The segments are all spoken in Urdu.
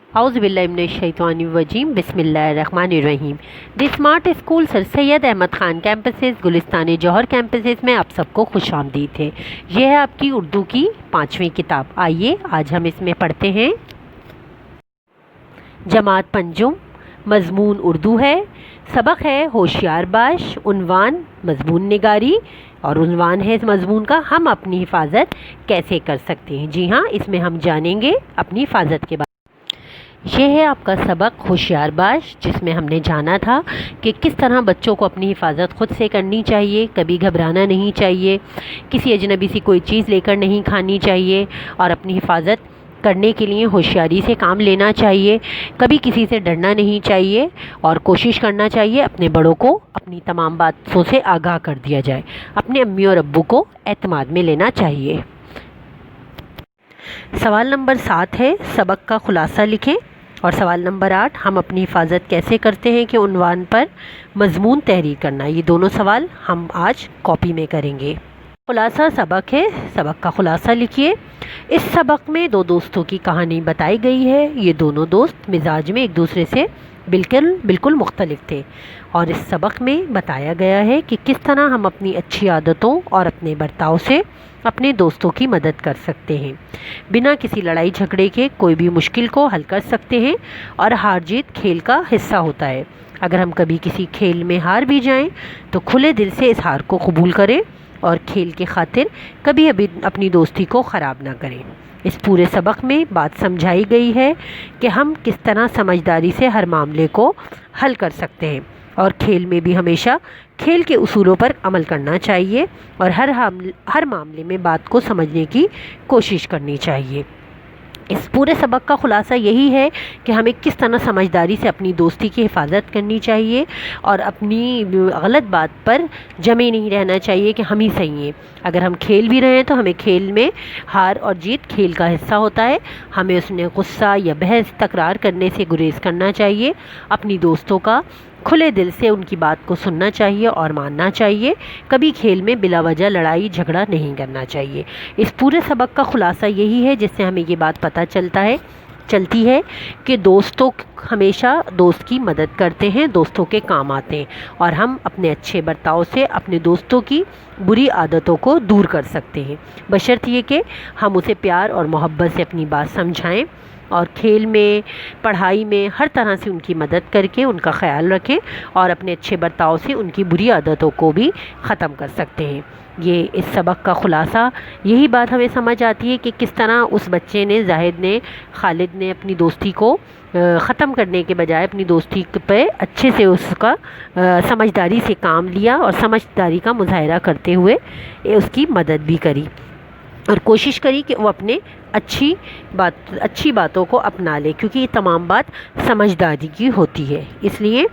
اعوذ باللہ من الشیطان الرجیم بسم اللہ الرحمن الرحیم دی اسمارٹ اسکول سر سید احمد خان کیمپسز گلستان جوہر کیمپسز میں آپ سب کو خوش آمدید ہے۔ یہ ہے آپ کی اردو کی 5ویں کتاب۔ آئیے آج ہم اس میں پڑھتے ہیں جماعت پنجم، مضمون اردو ہے، سبق ہے ہوشیار باش، عنوان مضمون نگاری، اور عنوان ہے اس مضمون کا ہم اپنی حفاظت کیسے کر سکتے ہیں۔ جی ہاں، اس میں ہم جانیں گے اپنی حفاظت کے بارے میں۔ یہ ہے آپ کا سبق ہوشیار باش، جس میں ہم نے جانا تھا کہ کس طرح بچوں کو اپنی حفاظت خود سے کرنی چاہیے، کبھی گھبرانا نہیں چاہیے، کسی اجنبی سے کوئی چیز لے کر نہیں کھانی چاہیے، اور اپنی حفاظت کرنے کے لیے ہوشیاری سے کام لینا چاہیے، کبھی کسی سے ڈرنا نہیں چاہیے، اور کوشش کرنا چاہیے اپنے بڑوں کو اپنی تمام باتوں سے آگاہ کر دیا جائے، اپنے امی اور ابو کو اعتماد میں لینا چاہیے۔ سوال نمبر 7 ہے، سبق کا خلاصہ لکھیں، اور سوال نمبر 8 ہم اپنی حفاظت کیسے کرتے ہیں کہ عنوان پر مضمون تحریر کرنا۔ یہ دونوں سوال ہم آج کاپی میں کریں گے۔ خلاصہ سبق ہے، سبق کا خلاصہ لکھیے۔ اس سبق میں دو دوستوں کی کہانی بتائی گئی ہے۔ یہ دونوں دوست مزاج میں ایک دوسرے سے بالکل مختلف تھے، اور اس سبق میں بتایا گیا ہے کہ کس طرح ہم اپنی اچھی عادتوں اور اپنے برتاؤ سے اپنے دوستوں کی مدد کر سکتے ہیں۔ بنا کسی لڑائی جھگڑے کے کوئی بھی مشکل کو حل کر سکتے ہیں، اور ہار جیت کھیل کا حصہ ہوتا ہے۔ اگر ہم کبھی کسی کھیل میں ہار بھی جائیں تو کھلے دل سے اس ہار کو قبول کریں، اور کھیل کے خاطر کبھی اپنی دوستی کو خراب نہ کریں۔ اس پورے سبق میں بات سمجھائی گئی ہے کہ ہم کس طرح سمجھداری سے ہر معاملے کو حل کر سکتے ہیں، اور کھیل میں بھی ہمیشہ کھیل کے اصولوں پر عمل کرنا چاہیے، اور ہر معاملے میں بات کو سمجھنے کی کوشش کرنی چاہیے۔ اس پورے سبق کا خلاصہ یہی ہے کہ ہمیں کس طرح سمجھداری سے اپنی دوستی کی حفاظت کرنی چاہیے، اور اپنی غلط بات پر جمے نہیں رہنا چاہیے کہ ہم ہی صحیح ہیں۔ اگر ہم کھیل بھی رہے ہیں تو ہمیں کھیل میں ہار اور جیت کھیل کا حصہ ہوتا ہے۔ ہمیں اس میں غصہ یا بحث تکرار کرنے سے گریز کرنا چاہیے، اپنی دوستوں کا کھلے دل سے ان کی بات کو سننا چاہیے اور ماننا چاہیے، کبھی کھیل میں بلا وجہ لڑائی جھگڑا نہیں کرنا چاہیے۔ اس پورے سبق کا خلاصہ یہی ہے، جس سے ہمیں یہ بات پتہ چلتی ہے کہ دوستوں ہمیشہ دوست کی مدد کرتے ہیں، دوستوں کے کام آتے ہیں، اور ہم اپنے اچھے برتاؤ سے اپنے دوستوں کی بری عادتوں کو دور کر سکتے ہیں، بشرط یہ کہ ہم اسے پیار اور محبت سے اپنی بات سمجھائیں، اور کھیل میں، پڑھائی میں ہر طرح سے ان کی مدد کر کے ان کا خیال رکھیں، اور اپنے اچھے برتاؤ سے ان کی بری عادتوں کو بھی ختم کر سکتے ہیں۔ یہ اس سبق کا خلاصہ یہی بات ہمیں سمجھ آتی ہے کہ کس طرح اس بچے نے، زاہد نے، خالد نے اپنی دوستی کو ختم کرنے کے بجائے اپنی دوستی پہ اچھے سے اس کا سمجھداری سے کام لیا، اور سمجھداری کا مظاہرہ کرتے ہوئے اس کی مدد بھی کری، اور کوشش کری کہ وہ اپنے اچھی باتوں کو اپنا لے، کیونکہ یہ تمام بات سمجھداری کی ہوتی ہے۔ اس لیے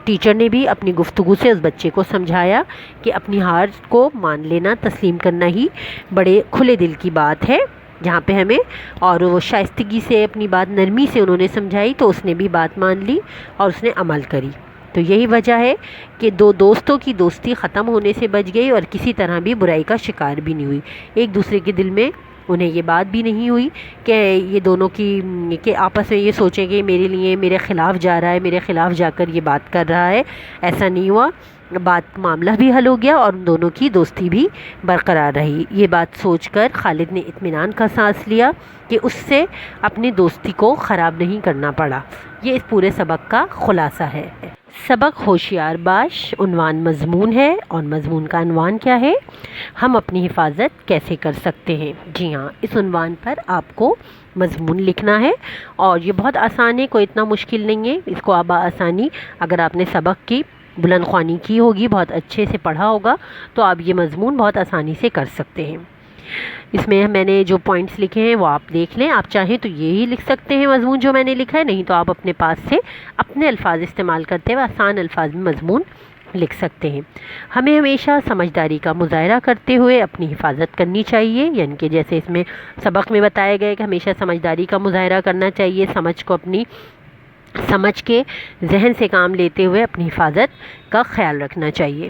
ٹیچر نے بھی اپنی گفتگو سے اس بچے کو سمجھایا کہ اپنی ہار کو مان لینا، تسلیم کرنا ہی بڑے کھلے دل کی بات ہے، جہاں پہ ہمیں، اور وہ شائستگی سے اپنی بات نرمی سے انہوں نے سمجھائی، تو اس نے بھی بات مان لی اور اس نے عمل کری۔ تو یہی وجہ ہے کہ دو دوستوں کی دوستی ختم ہونے سے بچ گئی، اور کسی طرح بھی برائی کا شکار بھی نہیں ہوئی۔ ایک دوسرے کے دل میں انہیں یہ بات بھی نہیں ہوئی کہ یہ دونوں کہ آپس میں یہ سوچیں کہ میرے لیے میرے خلاف جا رہا ہے، میرے خلاف جا کر یہ بات کر رہا ہے۔ ایسا نہیں ہوا، معاملہ بھی حل ہو گیا، اور ان دونوں کی دوستی بھی برقرار رہی۔ یہ بات سوچ کر خالد نے اطمینان کا سانس لیا کہ اس سے اپنی دوستی کو خراب نہیں کرنا پڑا۔ یہ اس پورے سبق کا خلاصہ ہے۔ سبق ہوشیار باش، عنوان مضمون ہے، اور مضمون کا عنوان کیا ہے؟ ہم اپنی حفاظت کیسے کر سکتے ہیں۔ جی ہاں، اس عنوان پر آپ کو مضمون لکھنا ہے، اور یہ بہت آسان ہے، کوئی اتنا مشکل نہیں ہے۔ اس کو آپ آسانی، اگر آپ نے سبق کی بلند خوانی کی ہوگی، بہت اچھے سے پڑھا ہوگا، تو آپ یہ مضمون بہت آسانی سے کر سکتے ہیں۔ اس میں نے جو پوائنٹس لکھے ہیں وہ آپ دیکھ لیں، آپ چاہیں تو یہی لکھ سکتے ہیں مضمون جو میں نے لکھا ہے، نہیں تو آپ اپنے پاس سے اپنے الفاظ استعمال کرتے ہوئے آسان الفاظ میں مضمون لکھ سکتے ہیں۔ ہمیں ہمیشہ سمجھداری کا مظاہرہ کرتے ہوئے اپنی حفاظت کرنی چاہیے، یعنی کہ جیسے اس میں سبق میں بتایا گیا کہ ہمیشہ سمجھداری کا مظاہرہ کرنا چاہیے، سمجھ کے ذہن سے کام لیتے ہوئے اپنی حفاظت کا خیال رکھنا چاہیے۔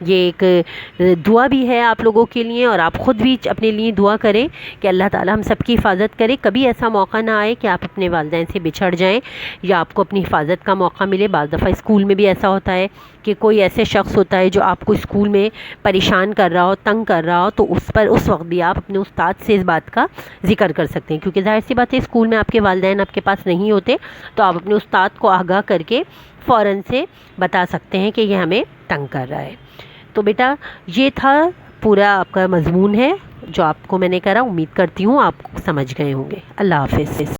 یہ ایک دعا بھی ہے آپ لوگوں کے لیے، اور آپ خود بھی اپنے لیے دعا کریں کہ اللہ تعالیٰ ہم سب کی حفاظت کرے، کبھی ایسا موقع نہ آئے کہ آپ اپنے والدین سے بچھڑ جائیں یا آپ کو اپنی حفاظت کا موقع ملے۔ بعض دفعہ اسکول میں بھی ایسا ہوتا ہے کہ کوئی ایسے شخص ہوتا ہے جو آپ کو اسکول میں پریشان کر رہا ہو، تنگ کر رہا ہو، تو اس وقت بھی آپ اپنے استاد سے اس بات کا ذکر کر سکتے ہیں، کیونکہ ظاہر سی بات ہے اسکول میں آپ کے والدین آپ کے پاس نہیں ہوتے، تو آپ اپنے استاد کو آگاہ کر کے فوراً سے بتا سکتے ہیں کہ یہ ہمیں تنگ کر رہا ہے۔ تو بیٹا یہ تھا پورا آپ کا مضمون ہے جو آپ کو میں نے کرا، امید کرتی ہوں آپ سمجھ گئے ہوں گے۔ اللہ حافظ۔